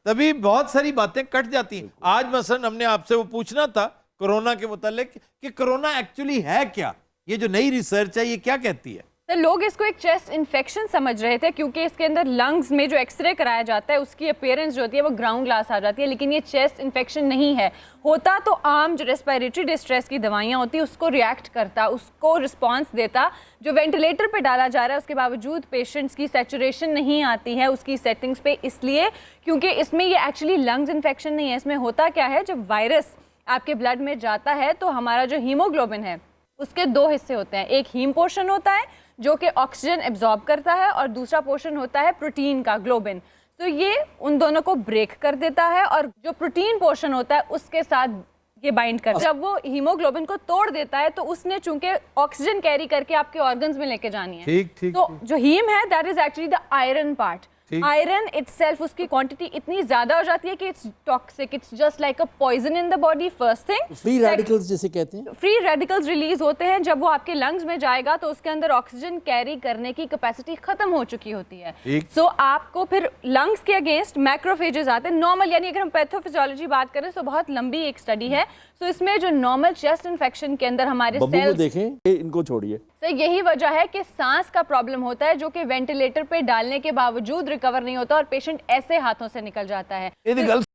तभी बहुत सारी बातें कट जाती हैं। आज मसलन हमने आपसे वो पूछना था कोरोना के मुतालिक कि कोरोना एक्चुअली है क्या, ये जो नई रिसर्च है ये क्या कहती है। तो लोग इसको एक चेस्ट इन्फेक्शन समझ रहे थे क्योंकि इसके अंदर लंग्स में जो एक्सरे कराया जाता है उसकी अपीयरेंस जो होती है वो ग्राउंड ग्लास आ जाती है, लेकिन ये चेस्ट इन्फेक्शन नहीं है। होता तो आम जो रेस्पिरेटरी डिस्ट्रेस की दवाइयाँ होती है उसको रिएक्ट करता, उसको रिस्पॉन्स देता। जो वेंटिलेटर पे डाला जा रहा है उसके बावजूद पेशेंट्स की सैचुरेशन नहीं आती है उसकी सेटिंग्स पे, इसलिए क्योंकि इसमें ये एक्चुअली लंग्स इन्फेक्शन नहीं है। इसमें होता क्या है, जब वायरस आपके ब्लड में जाता है तो हमारा जो हीमोग्लोबिन है उसके दो हिस्से होते हैं। एक हीम पोर्शन होता है जो कि ऑक्सीजन एब्जॉर्ब करता है और दूसरा पोर्शन होता है प्रोटीन का, ग्लोबिन। तो ये उन दोनों को ब्रेक कर देता है और जो प्रोटीन पोर्शन होता है उसके साथ ये बाइंड करता है। जब वो हीमोग्लोबिन को तोड़ देता है तो उसने चूंकि ऑक्सीजन कैरी करके आपके ऑर्गन्स में लेके जानी है। ठीक ठीक। तो जो हीम है that is actually the iron part. Iron itself उसकी क्वांटिटी इतनी ज्यादा हो जाती है कि it's toxic, it's just like a poison in the body. First thing, free radicals जिसे कहते हैं, फ्री रेडिकल्स रिलीज होते हैं जब वो आपके लंग्स में जाएगा तो उसके अंदर ऑक्सीजन कैरी करने की कैपेसिटी खत्म हो चुकी होती है। सो आपको फिर लंग्स के अगेंस्ट मैक्रोफेजेस आते हैं नॉर्मल, यानी अगर हम पैथोफिजियोलॉजी बात करें तो बहुत लंबी एक स्टडी है। सो इसमें जो नॉर्मल चेस्ट इन्फेक्शन के अंदर हमारे सेल्स देखें, इनको छोड़िए, तो यही वजह है कि सांस का प्रॉब्लम होता है जो कि वेंटिलेटर पे डालने के बावजूद रिकवर नहीं होता और पेशेंट ऐसे हाथों से निकल जाता है।